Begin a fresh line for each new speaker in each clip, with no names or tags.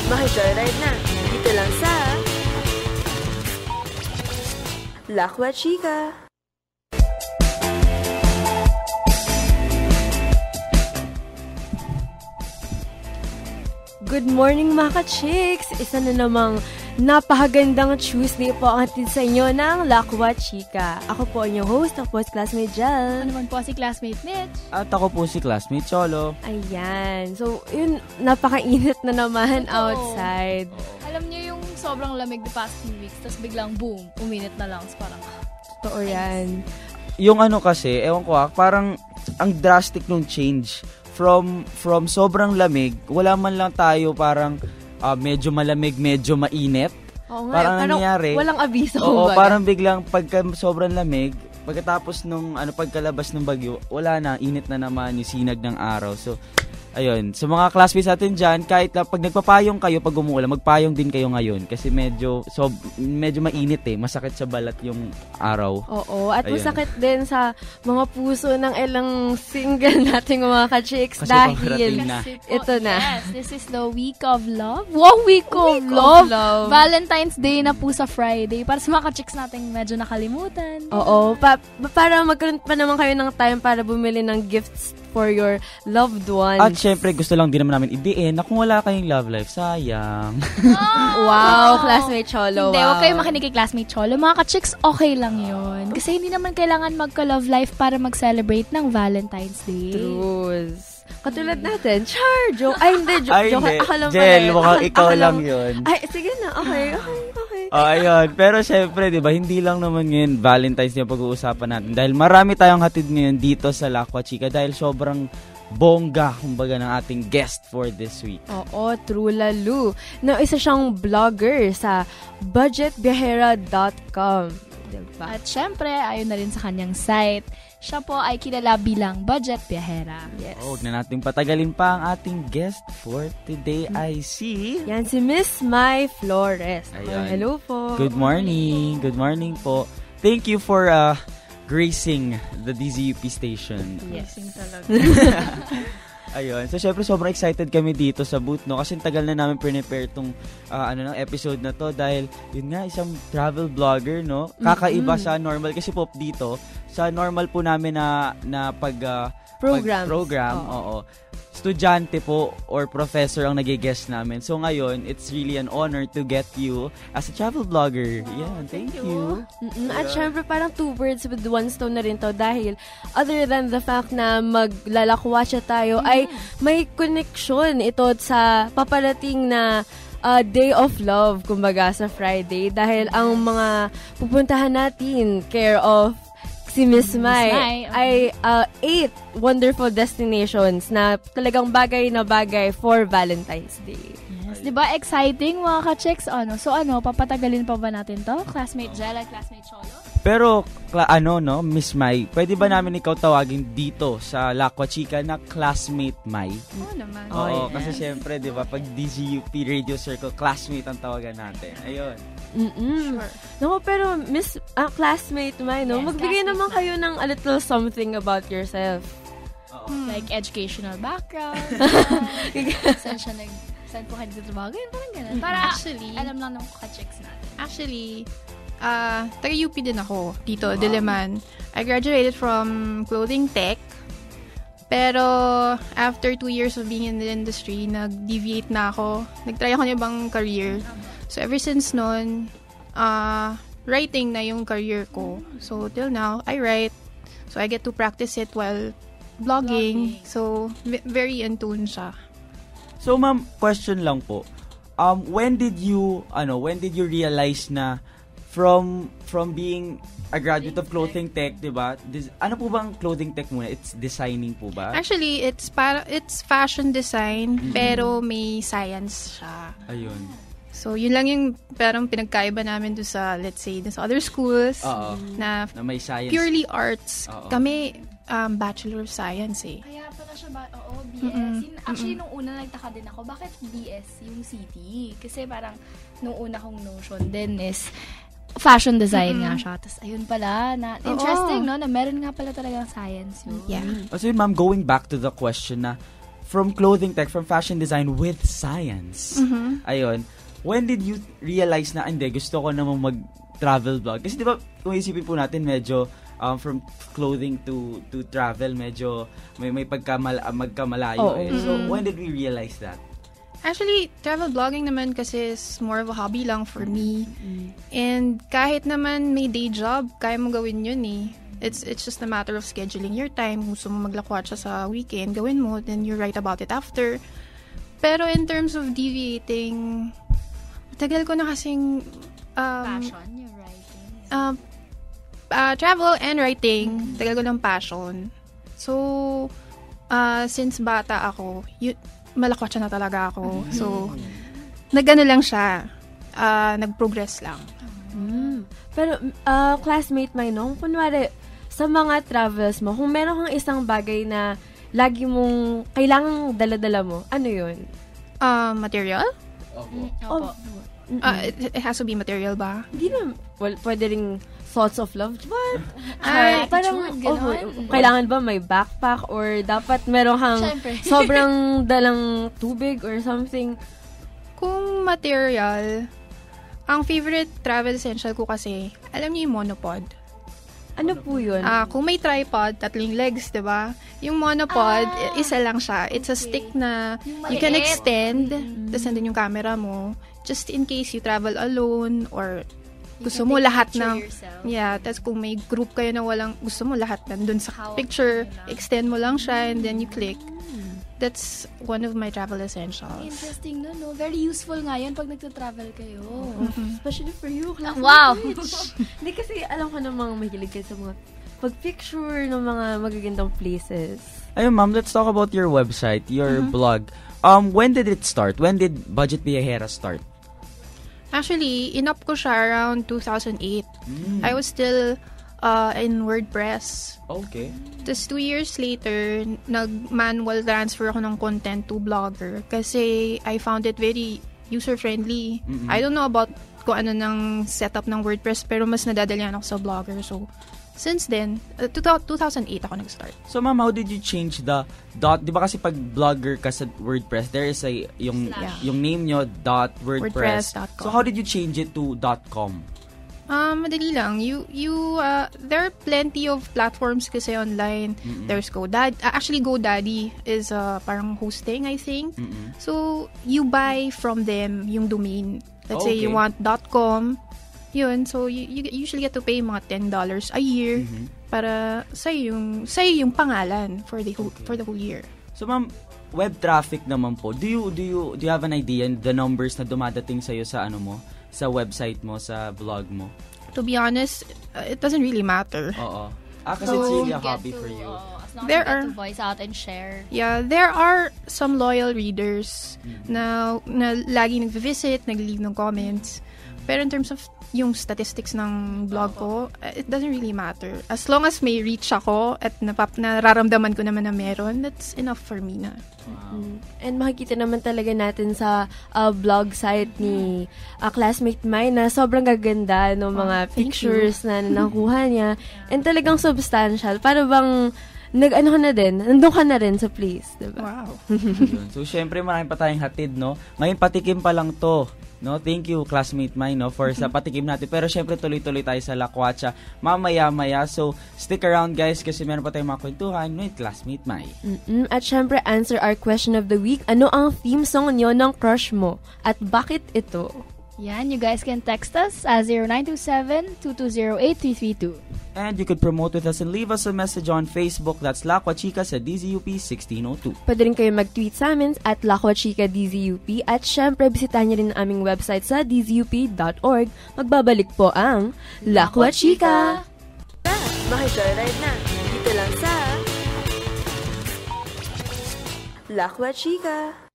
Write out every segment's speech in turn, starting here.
Maki-joyride na. Dito lang sa Lakwa Chika. Good morning mga ka-chicks! Isa na namang napakagandang Tuesday po ang hatid sa inyo ng Lakwa Chika. Ako po ang inyong host, ako po si classmate Jel.
Ako naman po si classmate Mitch.
At ako po si classmate Cholo.
Ayan. So, yun, napakainit na naman outside.
Alam niyo yung sobrang lamig the past few weeks, tapos biglang boom, uminit na lang. So, parang,
Totoo yan.
Yung ano kasi, ewan ko parang ang drastic nung change. From sobrang lamig, wala man lang tayo parang medyo malamig, medyo mainit.
Oo nga,
parang nangyari.
Walang abiso.
Oo, parang biglang pagka sobrang lamig, pagkatapos nung pagkalabas ng bagyo, wala na, init na naman yung sinag ng araw. So, ayun, sa mga classmates natin dyan, kahit pag nagpapayong kayo pag umuulan, magpayong din kayo ngayon kasi medyo mainit masakit sa balat yung araw.
Oo, at
ayun.
Masakit din sa mga puso ng ilang single nating mga ka-chicks
kasi
dahil ito na.
Yes, this is the week of love. Wow, week of love. Valentine's Day na po sa Friday. Para sa mga ka-chicks nating medyo nakalimutan.
Oo, para magkaroon pa naman kayo ng time para bumili ng gifts for your loved ones.
At syempre, gusto lang din naman namin i-DN na kung wala kayong love life, sayang.
Wow, classmate Cholo.
Hindi, huwag kayo makinig kay classmate Cholo. Mga ka-chicks, okay lang yun. Kasi hindi naman kailangan magka-love life para mag-celebrate ng Valentine's Day.
Trues. Katulad natin, char, joke. Ay, hindi, joke. Akala
Jel, mukhang ikaw lang yun.
Ay, sige na, okay.
Ayun. Pero syempre, di ba, hindi lang naman ngayon Valentine's Day ang pag-uusapan natin. Dahil marami tayong hatid ngayon dito sa Lakwa Chika dahil sobrang bongga, kumbaga, ng ating guest for this week.
Oo, true lalo. Na isa siyang vlogger sa budgetbiyahera.com. Diba?
At syempre, ayon na rin sa kanyang site, siya po ay kilala bilang Budget Biyahera.
Yes.
Huwag na nating patagalin pa ang ating guest for today. I see.
Yan si Miss Mai Flores.
Ayan.
Hello po.
Good morning. Good morning po. Thank you for gracing the DZUP station.
Yes.
Talaga.
Ayun. So, syempre, sobrang excited kami dito sa booth, no? Kasi tagal na namin prepare tong episode na to dahil, yun nga, isang travel vlogger, no? Kakaiba sa normal. Kasi po, dito, sa normal po namin na program, oo. Estudyante po or professor ang nagigest namin. So, ngayon, it's really an honor to get you as a travel vlogger. Yeah, thank you.
At syempre, parang two birds with one stone na rin to dahil other than the fact na maglalakwatsa tayo, ay may connection ito sa paparating na Day of Love, kumbaga, sa Friday. Dahil ang mga pupuntahan natin, care of si Miss Mai ay 8 wonderful destinations na talagang bagay na bagay for Valentine's Day.
Yes, di ba exciting mga ka-chicks? So papatagalin pa ba natin to? Classmate Jel at classmate Cholo?
Pero, Miss Mai, pwede ba namin ikaw tawagin dito sa Lakwa Chika na classmate Mai?
Oo naman.
Oo, kasi syempre, di ba, pag DZUP Radio Circle, classmate ang tawagan natin. Ayun.
Sure.
No, pero Miss classmate Mai, no?
Yes,
Magbigay naman kayo ng a little something about yourself.
Like educational background. Saan po kayo dito trabaho? Ganyan, parang ganun. Para
Actually,
alam lang ng ka-chicks natin.
Actually, taga-UP din ako dito, Diliman. I graduated from clothing tech. Pero, after 2 years of being in the industry, nag-deviate na ako. Nag-try ako ng ibang career. So, ever since noon, writing na yung career ko. So, till now, I write. So, I get to practice it while vlogging. So, very in tune siya.
So, ma'am, question lang po. When did you realize na from being a graduate of clothing tech, 'di ba? Ano po bang clothing tech muna? It's designing po ba?
Actually, it's fashion design, pero may science siya.
Ayun.
So, yun lang yung parang pinagkaiba namin doon sa, let's say, doon sa other schools na
may science.
Purely arts.
Oo.
Kami, Bachelor of Science eh.
Kaya pala siya BS. Actually, nung una nagtaka din ako, bakit BS yung CT? Kasi parang, nung una kong notion din is, fashion design nga siya. Tapos, ayun pala, interesting, no? Na meron nga pala talagang science yun.
Yeah.
So, ma'am, going back to the question na, from clothing tech, from fashion design with science. Ayun. When did you realize na, hindi, gusto ko namang mag-travel vlog? Kasi di ba, kung isipin po natin, medyo from clothing to travel, medyo may magkamalayo. So, when did we realize that?
Actually, travel blogging naman kasi is more of a hobby lang for me. And kahit naman may day job, kaya mo gawin yun eh. It's just a matter of scheduling your time. Gusto mo maglakwatsa sa weekend, gawin mo, then you write about it after. Pero in terms of deviating, tagal ko na kasing
Passion, yung writing.
Travel and writing, tagal ko ng passion. So, since bata ako, malakwatsa na talaga ako. So, nagano lang siya. Nag-progress lang.
Pero, classmate Maynong, kunwari, sa mga travels mo, kung meron kang isang bagay na lagi mong kailangang dala-dala mo, ano yun?
Material?
Opo.
It has to be material ba?
Hindi na, well, pwede ring thoughts of love. What?
Parang,
kailangan ba may backpack or dapat meron kang sobrang dalang tubig or something?
Kung material, ang favorite travel essential ko kasi, alam niyo yung monopod.
Ano po yun?
Kung may tripod, 3 legs, diba? Yung monopod, isa lang siya. It's a stick na you can extend, tapos nandun yung camera mo, just in case you travel alone or gusto mo lahat ng tapos kung may group kayo na walang gusto mo lahat nandun sa picture, extend mo lang siya and then you click. That's one of my travel essentials.
Interesting no? Very useful nga yan pag nagta-travel kayo.
Especially for you, classmate.
Wow!
Hindi kasi alam ko namang mahilig kayo sa mga pag-picture ng mga magagandang places.
Ayun, ma'am, let's talk about your website, your blog. When did it start? When did Budget Viajera start?
Actually, in-up ko siya around 2008. I was still in WordPress.
Okay.
Tapos 2 years later, nag-manual transfer ako ng content to Blogger kasi I found it very user-friendly. I don't know about kung ano ng setup ng WordPress pero mas nadadalian ako sa Blogger. So, since then, 2008 ako nag-start.
So, ma'am, how did you change the dot? Di ba kasi pag blogger ka sa WordPress, there is yung name nyo, .wordpress.com. So, how did you change it to .com?
Madali lang. There are plenty of platforms kasi online. There's GoDaddy. Actually, GoDaddy is parang hosting, I think. So, you buy from them yung domain. Let's say you want .com. Yun, so you usually get to pay mga $10 a year para sa yung pangalan for the whole year.
So ma'am, web traffic naman po. Do you have an idea the numbers na dumadating sa iyo sa sa website mo, sa blog mo?
To be honest, it doesn't really matter.
Oo. Kasi it's really a hobby for you.
As long as you get to voice out and share.
Yeah, there are some loyal readers na lagi nag-visit, nag-leave ng comments. Pero in terms of yung statistics ng blog ko, it doesn't really matter. As long as may reach ako at nararamdaman ko naman na meron, that's enough for me na.
Wow. And makikita naman talaga natin sa blog site ni classmate Mai na sobrang gaganda ng mga pictures na nakuha niya. And talagang substantial. Para bang nandun ka na rin sa place, diba?
Wow.
So, syempre, marami pa tayong hatid, no? Ngayon, patikim pa lang to. No, thank you classmate Mai for sa patikim natin. Pero syempre tuloy-tuloy tayo sa Lakwatsa mamaya-maya. So stick around guys kasi meron pa tayong mga kwentuhan with classmate Mai.
At syempre answer our question of the week. Ano ang theme song niyo ng crush mo? At bakit ito?
Yan, you guys can text us at 0927-2208-332.
And you could promote with us and leave us a message on Facebook. That's Lakwa Chika sa DZUP 1602.
Pwede rin kayo mag-tweet sa amin at Lakwa Chika DZUP. At syempre, bisitahin niyo rin ang aming website sa dzup.org. Magbabalik po ang Lakwa Chika! Maki-joyride na. Dito lang sa Lakwa Chika!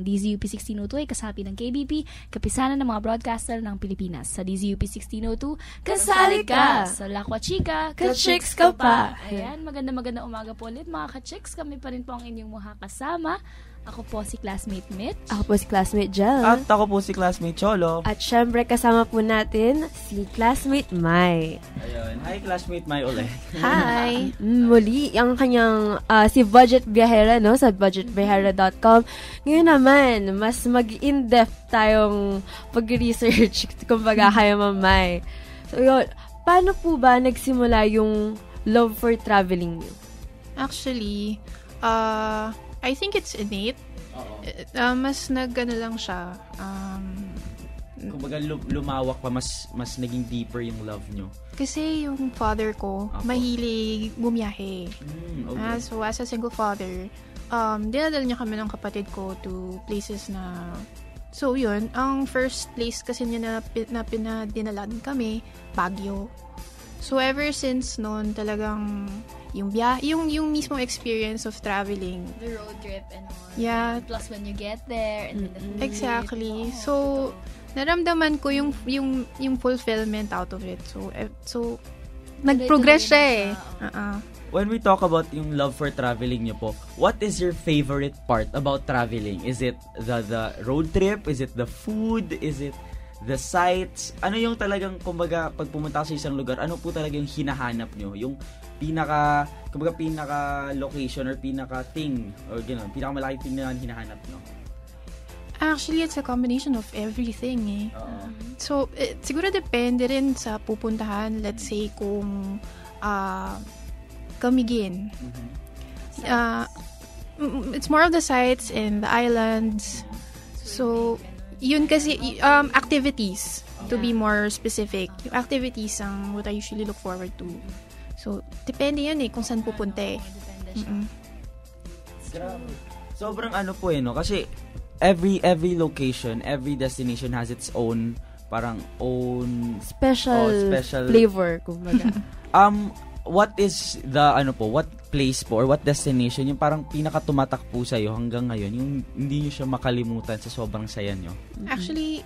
DZUP 1602 ay kasapi ng KBP, kapisanan ng mga broadcaster ng Pilipinas. Sa DZUP 1602, kasali ka! Sa Lakwa Chika,
ka-chicks ka pa!
Ayan, maganda umaga po ulit mga ka-chicks. Kami pa rin po ang inyong mga kasama. Ako po si classmate Mitch.
Ako po si classmate Jel.
At ako po si classmate Cholo.
At syempre, kasama po natin si classmate Mai.
Ayun. Hi, classmate Mai ulit.
Hi!
Muli, ang kanyang si Budget Biyahera, no? Sa budgetbiyahera.com. Ngayon naman, mas mag-in-depth tayong pag-research. Kumbaga, kaya Mamay. So, yun. Paano po ba nagsimula yung love for traveling niyo?
Actually, I think it's innate. Mas nag-ano lang siya.
Kumbaga lumawak pa, mas naging deeper yung love nyo.
Kasi yung father ko, mahilig bumiyahe.
Okay.
So, as a single father, dinadala niya kami ng kapatid ko to places na... So, yun. Ang first place kasi niya na pinadinalan kami, Baguio. So, ever since noon, talagang yung mismong experience of traveling.
The road trip and all.
Yeah.
Plus when you get there and then the food.
Exactly. So, naramdaman ko yung fulfillment out of it. So nag-progress siya eh.
When we talk about yung love for traveling nyo po, what is your favorite part about traveling? Is it the road trip? Is it the food? Is it the sights? Ano yung talagang, kumbaga, pag pumunta sa isang lugar, ano po talaga yung hinahanap nyo? Yung pinaka location or pinaka thing or gano'n, pinaka malaking thing na hinahanap nyo?
Actually, it's a combination of everything eh. So, siguro depende rin sa pupuntahan. Let's say kung Camiguin. It's more of the sights and the islands. So, yun kasi, activities, to be more specific. Yung activities ang what I usually look forward to. So, depende yan eh, kung saan pupunta eh.
Sobrang ano po eh, no? Kasi, every location, every destination has its own, parang own...
Special flavor, kumbaga.
What is what place po, or what destination, yung parang pinaka-tumatak po sa'yo hanggang ngayon, yung hindi nyo siya makalimutan sa sobrang saya nyo?
Actually,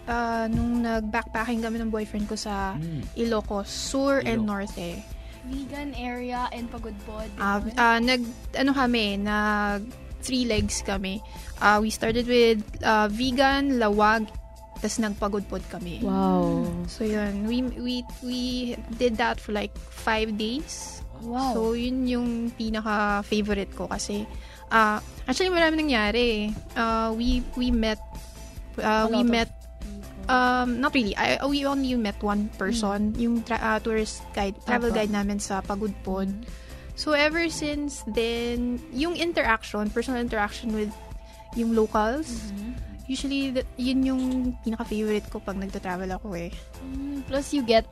nung nag-backpacking kami ng boyfriend ko sa Ilocos, Sur and Norte.
Vegan area and Pagudpod.
Nag 3 legs kami. We started with vegan, lawag, tas nagpagudpod kami.
Wow.
So yun, we did that for like 5 days.
Wow.
So yun yung pinaka-favorite ko kasi actually marami nangyari. We met not really. We only met one person, yung tourist guide, travel guide namin sa Pagudpod. So, ever since then, yung personal interaction with yung locals, usually, yun yung pinaka-favorite ko pag nagta-travel ako eh.
Plus, you get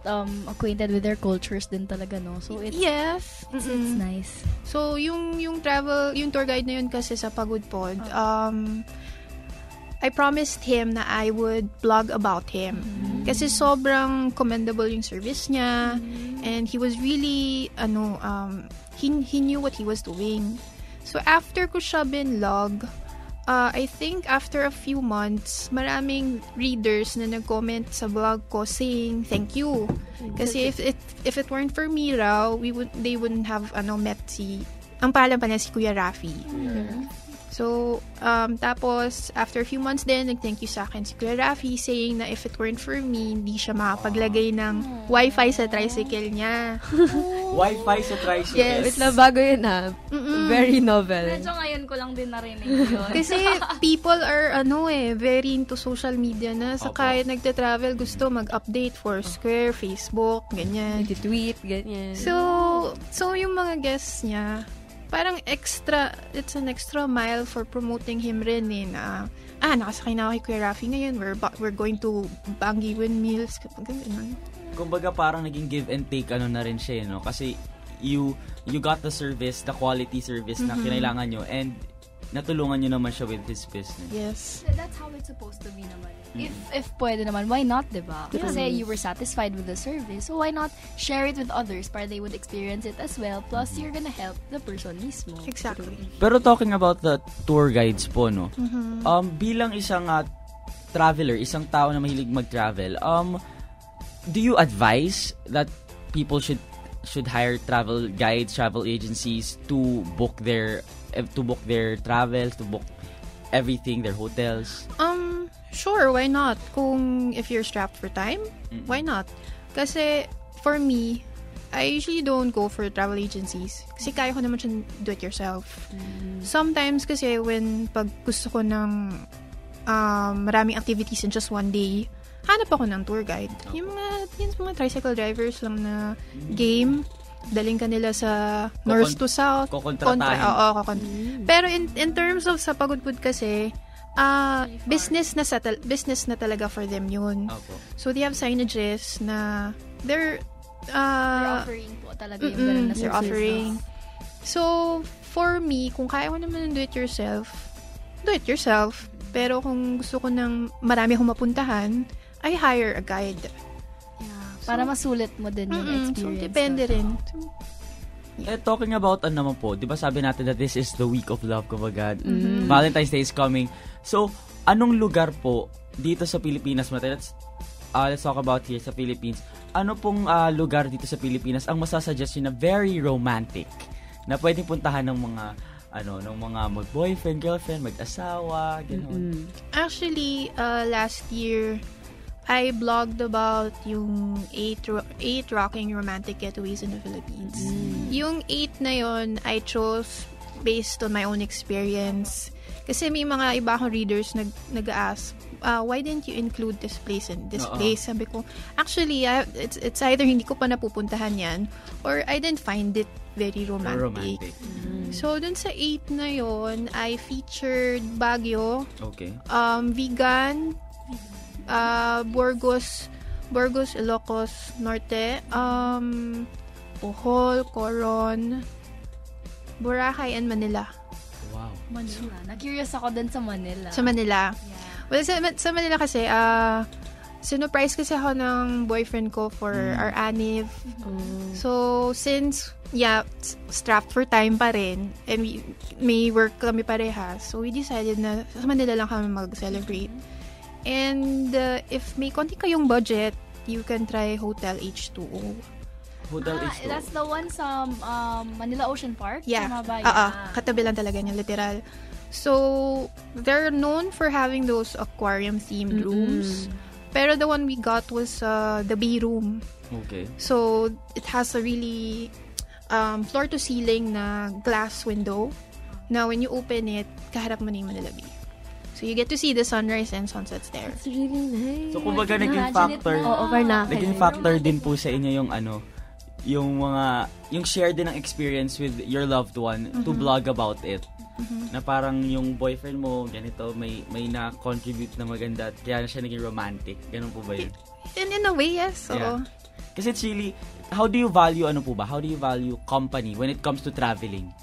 acquainted with their cultures din talaga, no? So, it's nice.
So, yung tour guide na yun kasi sa Pagudpod, I promised him na I would blog about him. Kasi sobrang commendable yung service niya. And he was really, he knew what he was doing. So, after ko siya binlog, I think after a few months, maraming readers na nag-comment sa blog ko saying thank you. Kasi if it weren't for me raw, they wouldn't have met ang pangalan pa niya si Kuya Rafi. So, tapos, after a few months din, nag-thank you sa akin si Kuya Rafi saying na if it weren't for me, hindi siya makapaglagay ng wifi sa tricycle niya.
Wifi sa tricycle?
Yes.
Wait lang, bago yun Very novel.
Medyo ngayon ko lang din narinig yun.
Kasi people are, very into social media na. Sa kahit nagta-travel, gusto mag-update for Square, Facebook, ganyan.
Tweet, ganyan.
So yung mga guests niya, parang it's an extra mile for promoting him rin eh, na, nakasakay na ako kay Kuya Rafi ngayon, we're going to Bangi Windmills, ganun.
Kumbaga parang naging give and take na rin siya, no? Kasi you got the service, the quality service na kinailangan nyo, and natulungan nyo naman siya with his business.
Yes.
That's how it's supposed to be naman. If pwede naman, why not, diba? Kasi you were satisfied with the service, so why not share it with others para they would experience it as well, plus you're gonna help the person mismo.
Exactly.
Pero talking about the tour guides po, no? Bilang isang traveler, isang tao na mahilig mag-travel, do you advise that people should hire travel guides, travel agencies to book their travels, to book everything, their hotels?
Sure, why not? Kung if you're strapped for time, why not? Kasi for me, I usually don't go for travel agencies. Kasi kaya ko naman siya do it yourself. Sometimes kasi pag gusto ko ng maraming activities in just one day, hanap ako ng tour guide. Yung mga tricycle drivers lang na game, daling ka nila sa north to south.
Kukontratahin.
Pero in terms of sa pagudpud kasi, business na talaga for them yun.
Opo.
So they have signages na they're
offering po talaga yung ganun na
they're
services.
offering. So for me, kung kaya ko naman do it yourself. Pero kung gusto ko ng marami akong mapuntahan, I hire a guide.
Yeah. Para masulit mo din yung experience.
So depende rin.
Talking about naman po, di ba sabi natin that this is the week of love, kumbaga. Valentine's Day is coming. So, anong lugar po dito sa Pilipinas? Let's talk about here sa Philippines. Ano pong lugar dito sa Pilipinas ang masasuggest nyo na very romantic na pwedeng puntahan ng mga ng mga mag-boyfriend, girlfriend, mag-asawa, gano'n?
Actually, last year, I blogged about yung 8 rocking romantic getaways in the Philippines. Yung 8 na yon I chose based on my own experience. Kasi may mga iba akong readers nag-ask, why didn't you include this place and this place? Sabi ko, actually, it's either hindi ko pa napupuntahan yan or I didn't find it very romantic. So, dun sa 8 na yon I featured Baguio, Vigan, Burgos, Ilocos Norte, Bohol, Coron, Boracay, and Manila.
Wow.
Manila. Na-curious ako dun sa Manila.
Sa Manila.
Yeah.
Well, sa Manila kasi, sinurprise kasi ako ng boyfriend ko for our anniv. So, since, strapped for time pa rin, and may work kami parehas, so we decided na sa Manila lang kami mag-celebrate. And if may konti kayong budget, you can try Hotel H2O.
Hotel H2O.
That's the one sa Manila Ocean Park?
Yeah.
Tama ba?
Katabi lang talaga niya, literal. So, they're known for having those aquarium-themed rooms. Pero the one we got was the bay room.
Okay.
So, it has a really floor-to-ceiling na glass window. Now, when you open it, kaharap mo na yung Manila Bay. So, you get to see the sunrise and sunsets there.
It's really nice.
So, kumbaga naging factor. Naging factor din po sa inyo yung yung share din ng experience with your loved one to blog about it. Na parang yung boyfriend mo, ganito, may na-contribute na maganda at kaya na siya naging romantic. Ganun po ba yun?
In a way, yes. So,
yeah. Kasi it's really, how do you value company when it comes to traveling?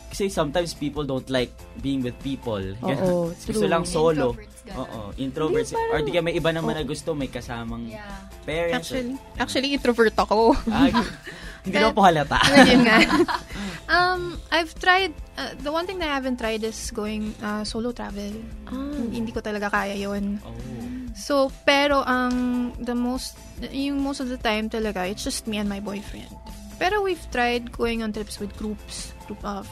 Kasi sometimes people don't like being with people. Gusto lang solo. Introverts. Or di kaya may iba naman na gusto, may kasamang parents.
Actually, introvert ako.
Hindi na po halata.
Yun nga. I've tried, the one thing that I haven't tried is going solo travel. Hindi ko talaga kaya yun. So, pero most of the time talaga, it's just me and my boyfriend. Pero we've tried going on trips with group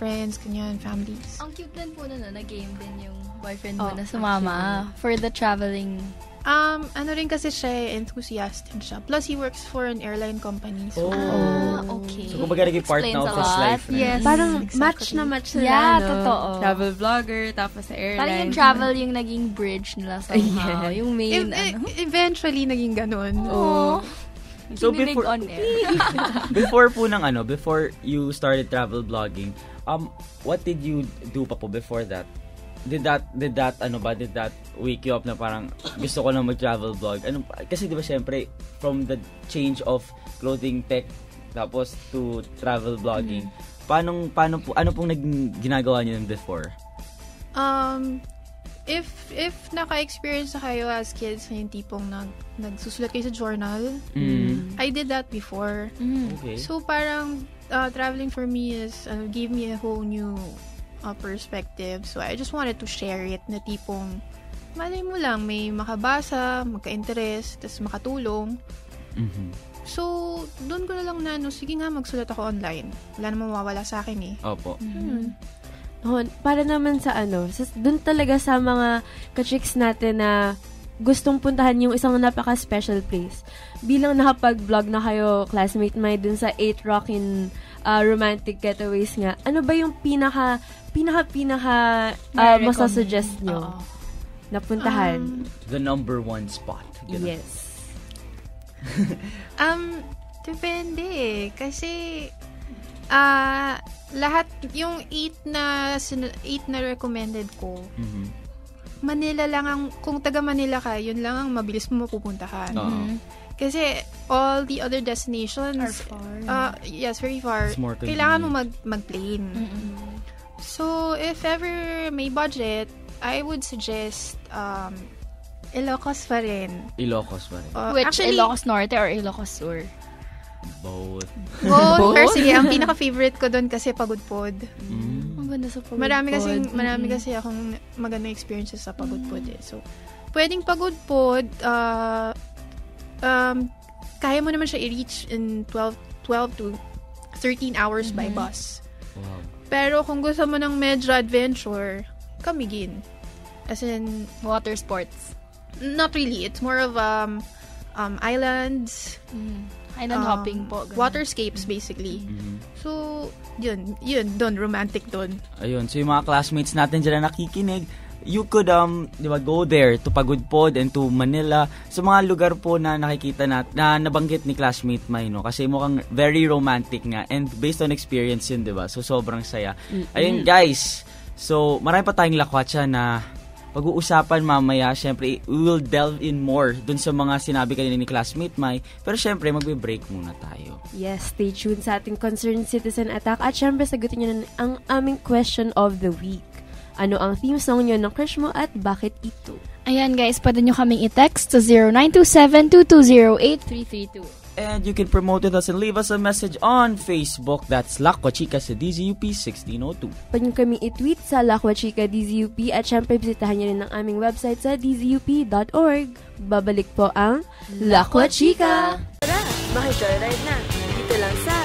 friends, kanyan, families.
Ang cute din po na game din yung boyfriend mo na sumama for the traveling.
Ano rin kasi siya, enthusiast din siya. Plus, he works for an airline company. So,
okay.
So, kumbaga naging part na of his life.
Yes.
Parang
exactly.
match sila.
Yeah, totoo.
Travel vlogger, tapos sa airline.
Parang yung travel yung naging bridge nila somehow. Yung main,
Eventually, naging ganun.
So before before you started travel blogging, what did you do pa po before that? Did that wake you up na parang gusto ko na mag-travel blog? Kasi 'di ba syempre from the change of clothing tech tapos to travel blogging. Paano po pong ginagawa niyo ng before?
If naka-experience na kayo as kids na yung tipong nagsusulat kayo sa journal, I did that before.
Okay.
So parang traveling for me gave me a whole new perspective. So I just wanted to share it na tipong malay mo lang may makabasa, magka-interest, tas makatulong. So doon ko na lang sige nga magsulat ako online. Wala namang mawawala sa akin eh.
Opo.
Para naman sa dun talaga sa mga ka-chicks natin na gustong puntahan yung isang napaka-special place. Bilang nakapag-vlog na kayo, classmate Mai, dun sa 8 Rockin' romantic getaways nga, ano ba yung pinaka masasuggest nyo na puntahan?
The number 1 spot. Ganun.
Yes.
Depende kasi lahat yung 8 na recommended ko. Manila lang ang, kung taga Manila ka, yun lang ang mabilis mo mapupuntahan. Kasi all the other destinations
are far.
Yes, very far.
It's more
Kailangan mo
convenient.
mag-plane. So, if ever may budget, I would suggest Ilocos pa rin.
Ilocos pa rin.
Which,
Actually,
Ilocos Norte or Ilocos Sur?
Both.
Pero sige, ang pinaka-favorite ko doon kasi Pagudpod.
Ang ganda sa Pagudpod.
Marami kasi akong magandang experiences sa Pagudpod eh. So, pwedeng Pagudpod, kaya mo naman siya i-reach in 12 to 13 hours by bus.
Wow.
Pero kung gusto mo ng medyo adventure, Camiguin. As in,
Water sports.
not really. It's more of islands,
Island hopping po. Ganun.
waterscapes basically. So, yun, doon, romantic doon.
Ayun, so yung mga classmates natin dyan na nakikinig, you could, di ba, go there to Pagudpod and to Manila. Sa mga lugar po na nakikita na nabanggit ni classmate Mai, no? Kasi mukhang very romantic nga. And based on experience yun, di ba? So, sobrang saya. Ayun, guys. So, marami pa tayong lakwatsa na pag-uusapan mamaya. Siyempre, we will delve in more dun sa mga sinabi kanina ni classmate Mai. Pero siyempre, magbe-break muna tayo.
Yes, stay tuned sa ating Concerned Citizen Attack. At syempre, sagutin nyo na ang aming question of the week. Ano ang theme song nyo ng crush mo at bakit ito?
Ayan guys, pwede nyo kaming i-text sa 0927-2208-332.
And you can promote with us and leave us a message on Facebook. That's Lakwa Chika sa DZUP 1602.
Pwede nyo kaming i-tweet sa Lakwa Chika DZUP at syempre bisitahan nyo rin ang aming website sa dzup.org. Babalik po ang Lakwa Chika!
Tara, makijoyride na. Dito lang sa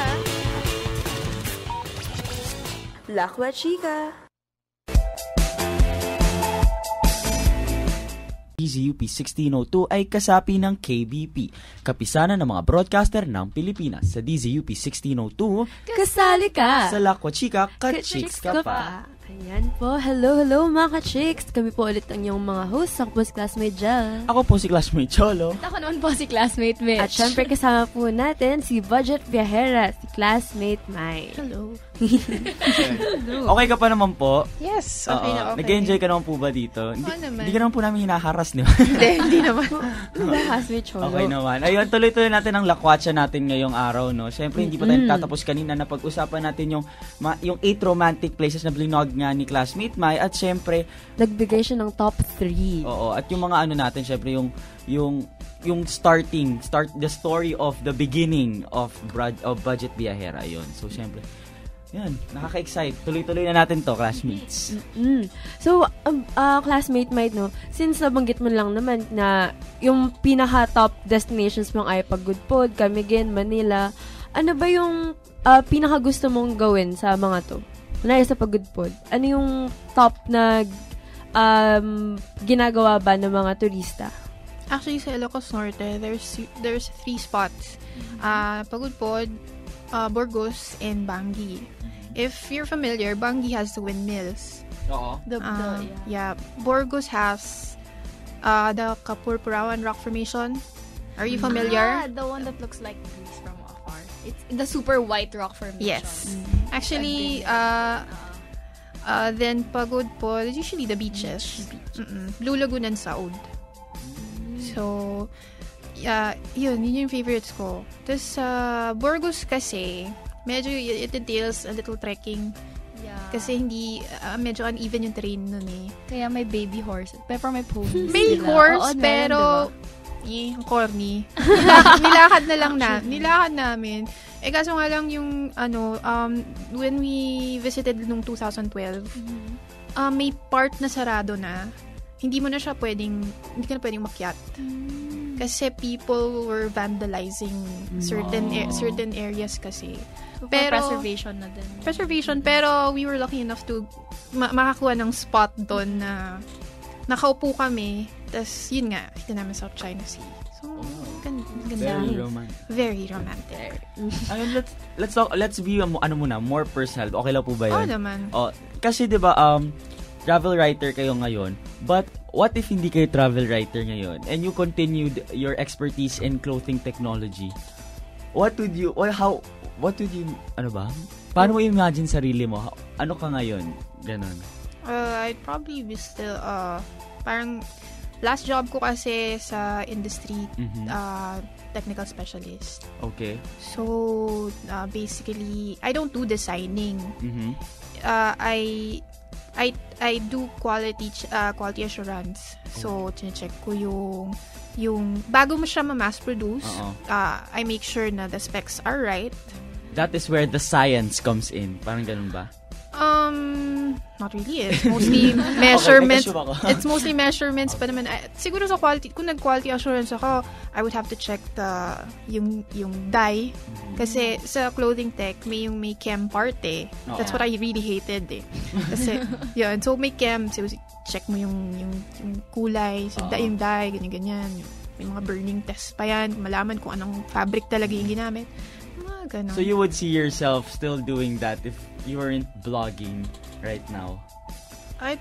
Lakwa Chika.
DZUP 1602 ay kasapi ng KBP, kapisanan ng mga broadcaster ng Pilipinas. Sa DZUP 1602,
Kasali ka!
sa Lakwa Chika, ka-chicks ka pa.
Ayan po. Hello mga ka-chicks. Kami po ulit ang inyong mga hosts. Ako po si classmate Jel.
Ako po si classmate Cholo.
Ako naman po si classmate Mitch.
At syempre kasama po natin si Budget Viajera, si classmate Mai.
Hello.
Okay ka pa naman po?
Yes,
Oo.
okay na okay.
Nag-enjoy ka naman po ba dito?
naman.
Hindi ka naman po namin hinaharas, di ba?
Hindi naman.
Diba, classmate Cholo?
Okay naman. Ayun, tuloy-tuloy natin ang lakwatsa natin ngayong araw, no? Siyempre, hindi pa tayo tatapos kanina na pag-usapan natin yung 8 romantic places na blinog nga ni classmate Mai. At siyempre,
Nagbigay siya ng top 3.
oo, at yung mga ano natin, siyempre, yung the story of the beginning of Budget Viajera, yun. So, siyempre, yan, nakaka-excite. Tuloy-tuloy na natin to, classmates.
So, classmate Mai, no, since nabanggit mo lang naman na yung pinaka-top destinations mong ay Pagudpod, Camiguin, Manila, ano ba yung pinaka-gusto mong gawin sa mga to? Kunwari sa Pagudpod, ano yung top na ginagawa ba ng mga turista?
Actually, sa Ilocos Norte, there's 3 spots. Pagudpod, Burgos, and Bangi. If you're familiar, Bangi has the windmills.
Oo.
Yeah. Burgos has the Kapurpurawan Rock Formation. Are you familiar?
The one that looks like Greece from afar. It's the super white rock formation.
Yes. Actually, then Pagudpod is usually the beaches. Blue Lagoon and Saud. So, yun yung favorites ko. Tapos, Burgos kasi, medyo it entails a little trekking.
Yeah.
Kasi hindi, medyo uneven yung terrain nun eh.
Kaya may baby horse. Pero may ponies.
May
sila.
horse,
Oo, meron,
pero,
diba?
ang corny. Nilakad namin. Eh, kaso nga lang yung, when we visited nung 2012, may part na sarado na. Hindi ka na pwedeng makyat. Kasi people were vandalizing certain areas kasi.
So,
Pero-
preservation na din.
Preservation, pero we were lucky enough to makakuha ng spot doon na nakaupo kami. Tapos, yun nga, kita namin South China Sea. So, ganda.
Very romantic.
Very romantic.
Ayun, let's be more personal. Okay lang po ba
Oo
yun?
naman.
Kasi 'di ba travel writer kayo ngayon, but what if hindi kayo travel writer ngayon and you continued your expertise in clothing technology? Paano mo imagine sarili mo? Ano ka ngayon? Ganon.
I'd probably be still, parang, last job ko kasi sa industry, technical specialist.
Okay.
So, basically, I don't do designing.
Mhm.
I do quality assurance. So, chine-check ko yung bago mo siya ma-mass produce, I make sure na the specs are right.
That is where the science comes in. Parang ganun ba?
Not really. It's mostly measurements.
Okay, ako.
It's mostly measurements pa naman. Siguro sa quality, kung nag-quality assurance ako, I would have to check yung dye. Kasi sa clothing tech, may chem part eh. That's what I really hated eh. Kasi, yun. So, may chem. So, check mo yung kulay, yung dye, ganyan-ganyan. May mga burning test pa yan. Malaman kung anong fabric talaga yung ginamit. Mga ganun.
So you would see yourself still doing that if you weren't blogging right now?
I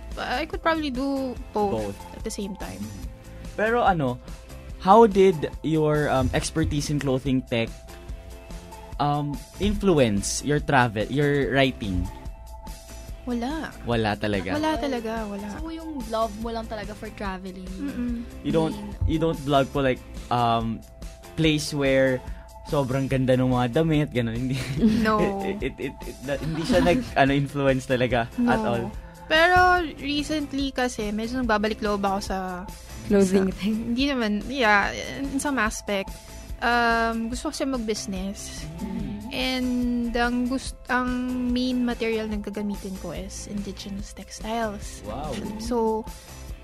could probably do both at the same time.
Pero how did your expertise in clothing tech influence your travel, your writing? Wala talaga.
Wala talaga.
So, yung love mo lang talaga for traveling.
You don't blog po like place where sobrang ganda ng mga damit, ganun, hindi.
No.
Hindi siya influence talaga at all.
Pero recently kasi medyo nagbabalik loob ako sa
Clothing thing.
Hindi naman, in some aspect. Gusto ko kasi mag-business. And ang main material na gagamitin ko is indigenous textiles.
Wow.
So,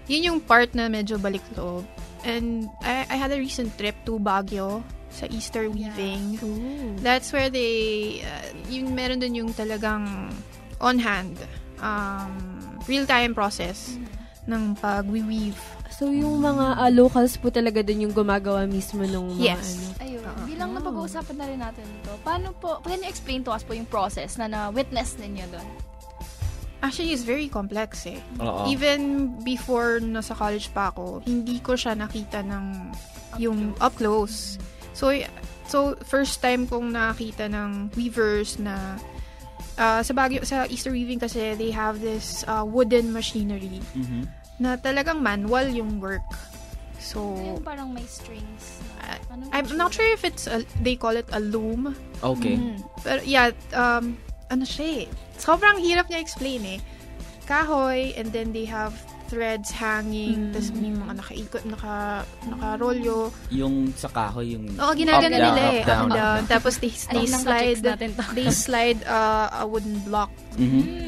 yun yung part na medyo balik loob. And I had a recent trip to Baguio sa Easter weaving.
Ooh.
That's where yung meron dun yung talagang on hand, real-time process ng pag-weave.
So, yung mga locals po talaga din yung gumagawa mismo nung mga
Yes.
Ayun. Bilang napag-uusapan na rin natin ito, can you explain to us po yung process na na-witness ninyo doon?
Actually, it's very complex eh.
Oo.
Even before nasa college pa ako, hindi ko siya nakita ng yung up close. So first time kong nakita ng weavers na sa Baguio, sa Easter weaving kasi they have this wooden machinery na talagang manual yung work. So
Yung parang may strings.
I'm not sure if they call it a loom.
Okay.
Pero yeah, siya eh. Sobrang hirap niya explain eh. Kahoy, and then they have threads hanging, tas may mga nakaikot, nakarolyo.
Yung sa kahoy, yung
Ginagano
up, down,
nila eh.
up, down.
Up, down. Tapos they slide a wooden block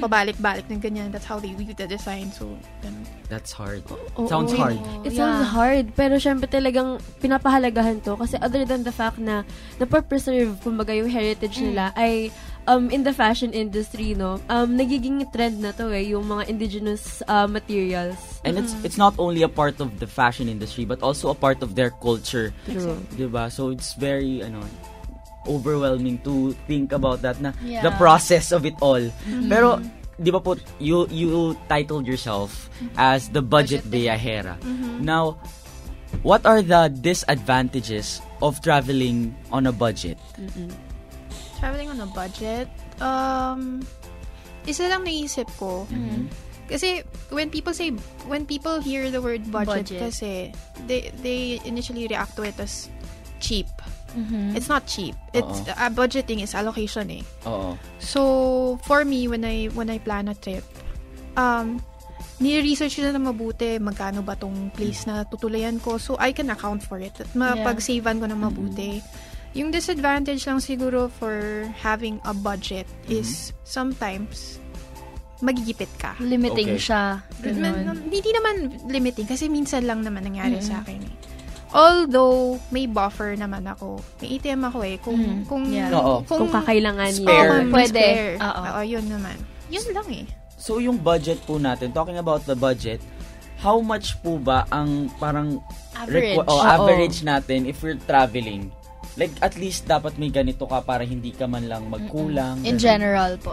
pabalik-balik ng ganyan. That's how they weave the design. So, ganun.
That's hard.
Oo.
Sounds hard.
It sounds hard, pero syempre talagang pinapahalagahan to kasi other than the fact na napapreserve kumbaga yung heritage nila ay in the fashion industry, no, nagiging trend na to yung mga indigenous materials.
And it's not only a part of the fashion industry but also a part of their culture.
True.
Diba? So it's very overwhelming to think about that na
Yeah.
the process of it all. Pero di ba po you titled yourself as the budget viajera. Now, what are the disadvantages of traveling on a budget?
Traveling on a budget, isa lang naisip ko. Kasi when people hear the word budget. Kasi they initially react to it as cheap. It's not cheap. It's budgeting is allocation eh.
Oo.
So for me when I plan a trip, ni-research na mabuti magkano ba tong place na tutulayan ko, so I can account for it at mapag-savean ko na mabuti. Yung disadvantage lang siguro for having a budget is sometimes magigipit ka.
Limiting siya.
Hindi naman limiting kasi minsan lang naman nangyari sa akin eh. Although, may buffer naman ako. May ATM ako eh.
Kung kakailanganin.
Spare.
Pwede.
Spare.
Oo.
Oo, yun naman. Yun lang eh.
So, yung budget po natin, talking about the budget, how much po ba ang parang
Average.
average natin if we're traveling? Like, at least dapat may ganito ka para hindi ka man lang magkulang.
In general po.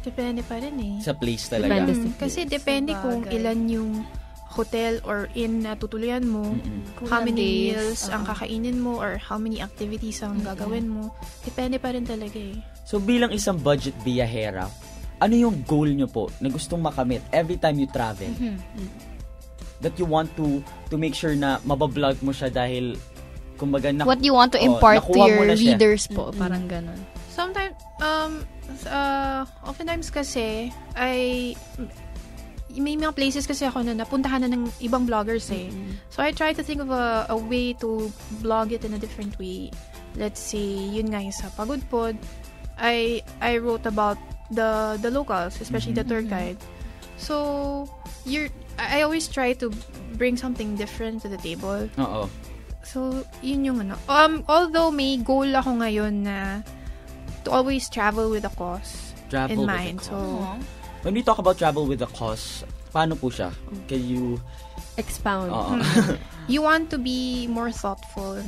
Depende pa rin eh.
Sa place talaga.
Depende.
Kasi depende kung ilan yung hotel or inn na tutuluyan mo, how
Kulang
many
days,
meals ang kakainin mo, or how many activities ang gagawin mo. Depende pa rin talaga eh.
So, bilang isang budget biyahera, ano yung goal nyo po na gustong makamit every time you travel? That you want to make sure na mabablog mo siya dahil, kumbaga,
What you want to impart to
nakuha mo
your
na siya.
readers po. Parang ganun.
Sometimes, oftentimes kasi, may mga places kasi ako na napuntahan na ng ibang vloggers eh. So, I try to think of a way to vlog it in a different way. Let's say, yun nga yung sa Pagudpod, I wrote about the locals, especially the tour guide. So, I always try to bring something different to the table.
Oo.
So, yun yung ano. Although may goal ako ngayon na to always travel with a cause
Travel
in
with a
mind.
cause.
So,
When we talk about travel with a cause, paano po siya? Can you...
Expound.
Oo.
you want to be more thoughtful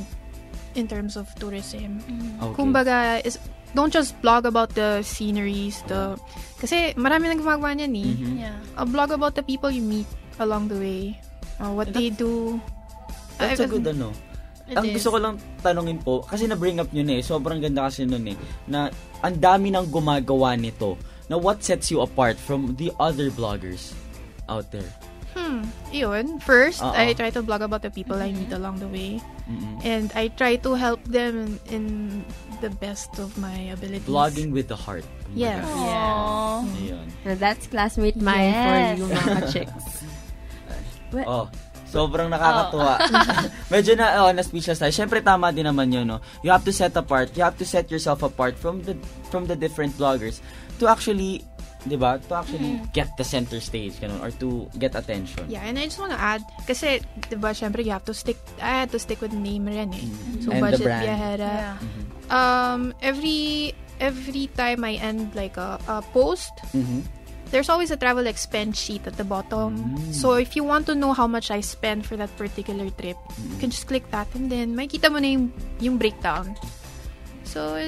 in terms of tourism.
Okay.
Kumbaga, don't just blog about the sceneries, kasi marami nang gumagawa niyan eh.
Yeah.
Blog about the people you meet along the way, what they do.
That's a good ano. Ang gusto ko lang tanungin po, kasi na-bring up nyo na eh, sobrang ganda kasi nun eh, na ang dami nang gumagawa nito, na what sets you apart from the other bloggers out there?
Yun. First, I try to blog about the people I meet along the way. And I try to help them in the best of my abilities.
Blogging with the heart.
Yes.
Aww.
Ayun.
Now, that's classmate mine for you, mga chicks.
Oh, sobrang nakakatuwa. Medyo na-speechless tayo. Siyempre, tama din naman yun, no? You have to set yourself apart from the different bloggers to actually, di ba, get the center stage, ganun, or to get attention.
Yeah, and I just want to add, kasi, di ba, syempre, I had to stick with the name rin eh. So,
And the
Budget
brand.
Viajera. Every time I end like a post, there's always a travel expense sheet at the bottom. So, if you want to know how much I spend for that particular trip, you can just click that and then makikita mo na yung breakdown. So,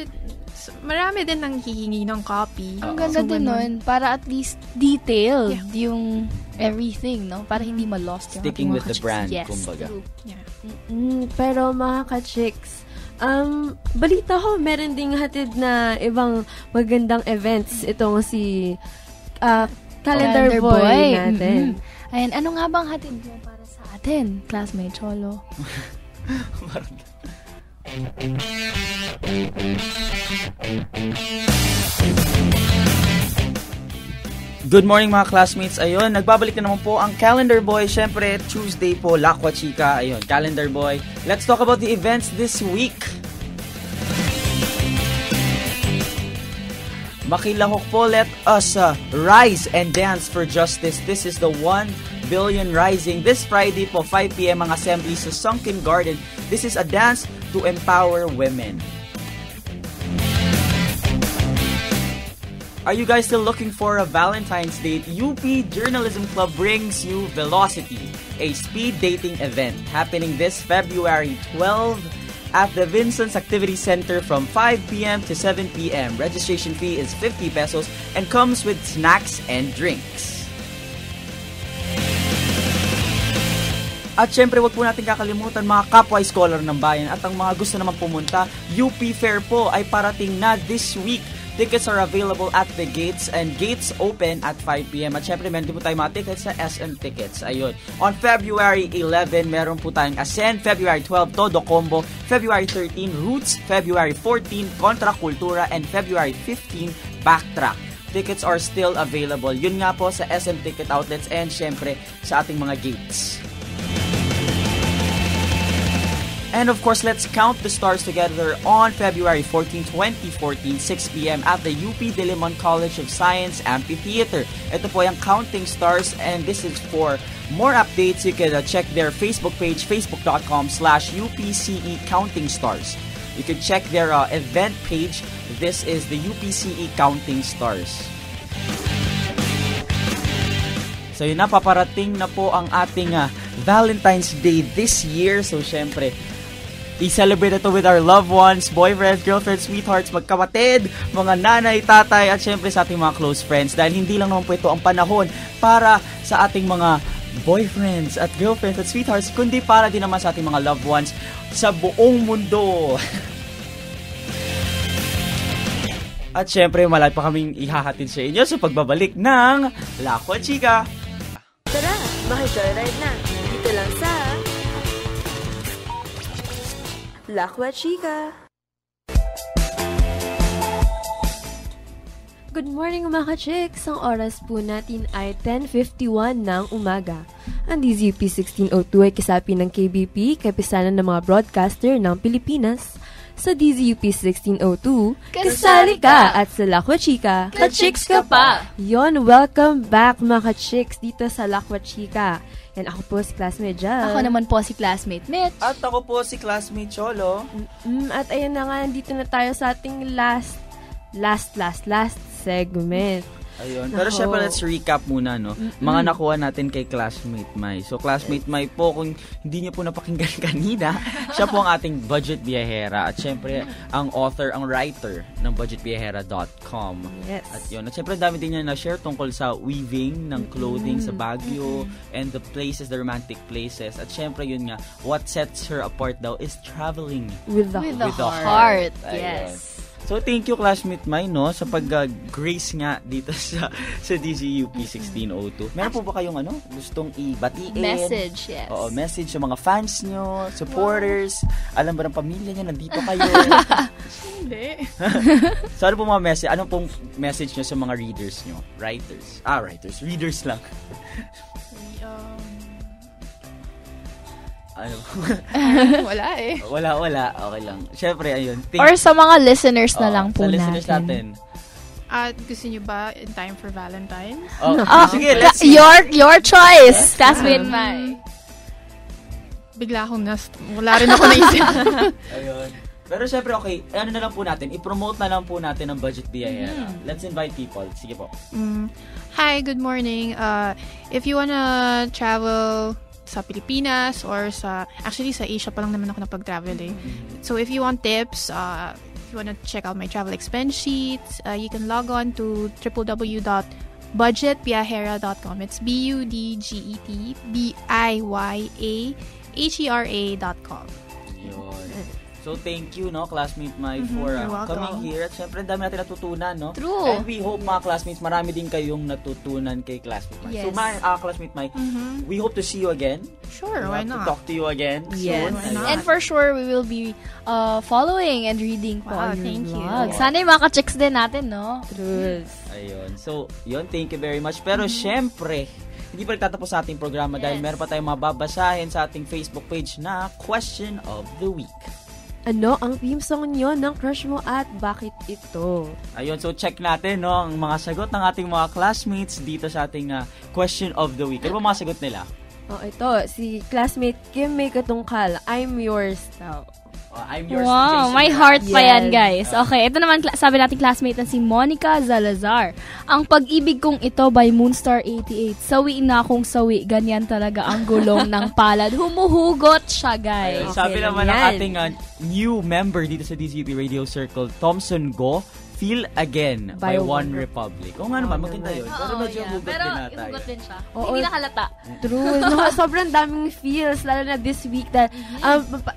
marami din nang hihingi ng copy.
Ang ganda din nun. Para at least detailed yung everything, no? Para hindi ma-lost yung
Sticking
ating
with
mga
the brand,
yes.
kumbaga.
Yeah.
Pero mga ka-chicks, balita ko, meron ding hatid na ibang magandang events itong si Calendar Boy natin.
Ayan, ano nga bang hatid mo para sa atin, classmate Cholo?
Good morning mga classmates. Ayun, nagbabalik na naman po ang Calendar Boy. Siyempre, Tuesday po, Lakwa Chika. Ayun, Calendar Boy. Let's talk about the events this week. Makilahok po, let us rise and dance for justice. This is the 1 billion rising. This Friday po, 5 p.m. ang assembly sa Sunken Garden. This is a dance to empower women. Are you guys still looking for a Valentine's date? UP Journalism Club brings you Velocity, a speed dating event happening this February 12 at the Vincent's Activity Center from 5 p.m. to 7 p.m. Registration fee is 50 pesos and comes with snacks and drinks. At syempre, wag po natin kakalimutan mga kapwa scholar ng bayan at ang mga gusto naman pumunta, UP Fair po ay parating na this week. Tickets are available at the gates and gates open at 5 p.m. At syempre, meron din po tayong mga tickets sa SM Tickets. Ayun. On February 11, meron po tayong Ascend, February 12, Todo Combo, February 13, Roots, February 14, Contra Cultura, and February 15, Backtrack. Tickets are still available. Yun nga po sa SM Ticket Outlets and syempre sa ating mga gates. And of course, let's count the stars together on February 14, 2014, 6 p.m. at the UP Diliman College of Science Amphitheater. Ito po yung Counting Stars, and this is for more updates. You can check their Facebook page, facebook.com/UPCE Counting Stars. You can check their event page. This is the UPCE Counting Stars. So yun na, paparating na po ang ating Valentine's Day this year. So syempre, i-celebrate ito with our loved ones, boyfriends, girlfriends, sweethearts, magkapatid, mga nanay, tatay, at syempre sa ating mga close friends. Dahil hindi lang naman po ito ang panahon para sa ating mga boyfriends at girlfriends at sweethearts, kundi para din naman sa ating mga loved ones sa buong mundo. At syempre, malay pa kaming ihahatid sa inyo sa pagbabalik ng Lakwa Chika.
Tara, makijoyride na. Dito lang sa Lakwa Chika.
Good morning mga ka-chicks! Ang oras po natin ay 10:51 ng umaga. Ang DZUP 1602 ay kasapi ng KBP, kapisanan ng mga broadcaster ng Pilipinas. Sa DZUP 1602, kasali ka! At sa Lakwa Chika, ka-chicks ka pa! Yon, welcome back mga ka-chicks dito sa Lakwa Chika. And ako po si Classmate Jal.
Ako naman po si Classmate Mitch.
At ako po si Classmate Cholo.
At ayun na nga, nandito na tayo sa ating last segment.
Ayun. Pero syempre, let's recap muna, no? Mga nakuha natin kay Classmate Mai. So, Classmate Mai po, kung hindi niyo po napakinggan kanina, siya po ang ating budget biyahera. At syempre, ang author, ang writer ng budgetbiyahera.com.
Yes.
At yun. At syempre, dami din niya na-share tungkol sa weaving ng clothing sa Baguio and the places, the romantic places. At syempre, yun nga, what sets her apart daw is traveling
With the
heart.
Ayun.
Yes.
So, thank you, Classmate Mai, no, sa pag-grace nga dito sa DZUP 1602. Meron po ba kayong gustong ibatiin?
Message, yes.
Oo, message sa mga fans nyo, supporters, alam ba ng pamilya nyo, nandito kayo?
Hindi.
So, ano po mga message? Ano pong message nyo sa mga readers nyo? Writers. Readers lang.
Wala eh.
Wala. Okay lang. Siyempre, ayun.
Or sa mga listeners na lang po
sa listeners natin.
At gusto niyo ba in time for Valentine's?
Sige, let's see.
Your choice, Classmate Mai.
Bigla akong wala rin ako naisip.
Ayun. Pero syempre, okay, ano na lang po natin, i-promote na lang po natin ang Budget Biyahera. Let's invite people. Sige po.
Hi, good morning. If you wanna travel sa Pilipinas or sa Asia pa lang naman ako napag-travel eh. So if you want tips, if you wanna check out my travel expense sheets, you can log on to www.budgetbiyahera.com. It's BUDGETBIYAHERA.com.
Yun. So, thank you, no, Classmate Mai, for coming here. At syempre, dami natin natutunan, no?
True.
And we hope, mga classmates, marami din kayong natutunan kay Classmate Mai.
Yes.
So, Classmate Mai, we hope to see you again.
Sure,
We
why
hope to
not?
talk to you again
Yes.
soon.
not?
And for sure, we will be following and reading po
Wow,
your
thank you.
vlog. Sana yung mga ka-chicks din natin, no?
truth.
Ayun. So, yun, thank you very much. Pero, syempre, hindi pa nagtatapos sa ating programa dahil meron pa tayong mababasahin sa ating Facebook page na Question of the Week.
Ano ang theme song nyo ng crush mo at bakit ito?
Ayun, so check natin, no, ang mga sagot ng ating mga classmates dito sa ating Question of the Week. Ano ba mga sagot nila?
Ito, si classmate Kim May Katungkal, I'm yours daw.
I'm yours,
Wow,
Jason
may
Ram.
heart pa yan,
Yes.
guys. Okay, ito naman, sabi natin classmate na si Monica Zalazar. Ang pag-ibig kong ito by Moonstar 88. Sawi na akong sawi, ganyan talaga ang gulong ng palad. Humuhugot siya, guys.
Ayun, sabi
Okay
naman
lang
ng
yan.
ating new member dito sa DZUP Radio Circle, Thompson Go, Feel Again by One Republic. Oo nga naman, maganda yun. Pero medyo hugot
Pero
din na tayo.
hugot din siya.
Oo.
Hindi nakalata.
True. No, sobrang daming feels, lalo na this week.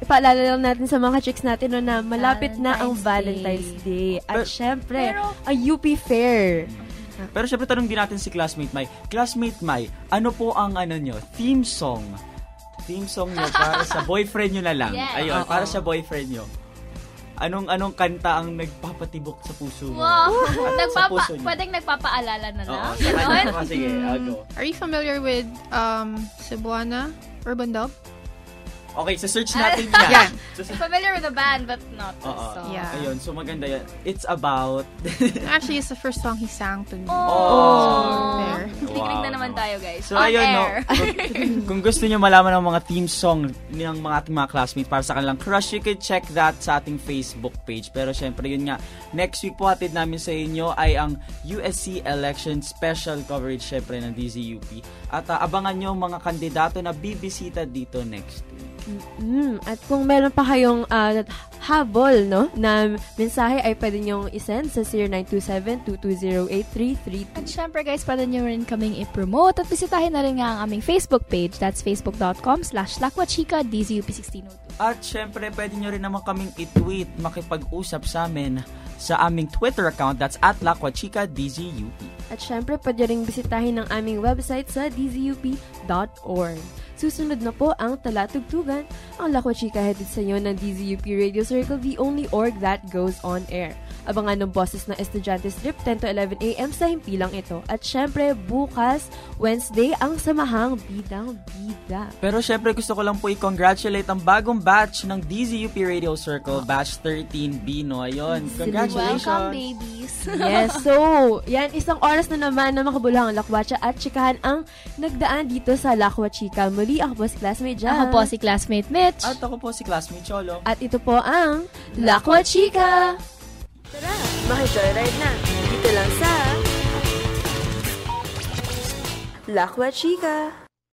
Paalala lang natin sa mga chicks natin no, na malapit na ang Valentine's Day. At syempre, a UP Fair.
Pero syempre tanong din natin si Classmate Mai. Classmate Mai, ano po ang nyo, theme song nyo para sa boyfriend nyo na lang?
Yes.
Ayun, para sa boyfriend nyo. Anong kanta ang nagpapatibok sa puso mo?
Wow.
Sa puso nyo?
Pwedeng nagpapaalala na lang.
Oo, sa kanya naman. Sige, I'll go.
Are you familiar with Cebuana Urban Dub?
Okay, so search natin yan.
I'm familiar with the band, but not the
Oo.
song.
Yeah.
Ayun, so maganda yan. It's about...
Actually, it's the first song he sang to me.
Oh!
There.
Kikinig na naman tayo, guys.
So,
On
ayun,
air.
Kung gusto nyo malaman ng mga theme song ng mga ating mga classmates para sa kanilang crush, you can check that sa ating Facebook page. Pero syempre, yun nga, next week po hatid namin sa inyo ay ang USC Election Special Coverage syempre ng DZUP. At abangan nyo mga kandidato na bibisita dito next week.
At kung meron pa kayong habol, no, na mensahe ay pwede nyong isend sa 0927-220-8332.
At syempre guys, pwede nyo rin kaming i-promote at bisitahin na rin nga ang aming Facebook page. That's facebook.com/lakwachika DZUP1602.
At syempre, pwede nyo rin naman kaming i-tweet, makipag-usap sa amin sa aming Twitter account. That's @lakwachika DZUP.
At syempre, pwede rin bisitahin ang aming website sa dzup.org. Susunod na po ang Talatugtugan, ang Lakwa Chika hatid sa inyo ng DZUP Radio Circle, the only org that goes on air. Abangan ng boses ng Estudiantes Trip 10 to 11 a.m. sa himpilang ito. At syempre, bukas, Wednesday, ang Samahang Bidang Bida.
Pero syempre, gusto ko lang po i-congratulate ang bagong batch ng DZUP Radio Circle, Batch 13B, no? Ayun, congratulations!
Welcome, babies!
Yes, so, yan, isang oras na naman na makabulang ang Lakwacha at chikahan ang nagdaan dito sa Lakwa Chika. Muli, ako po si Classmate Jam.
Ako po si Classmate Mitch.
At ako po si Classmate Cholo.
At ito po ang Lakwa Chika!
Tara, maki-joyride na. Dito lang sa Lakwa Chika.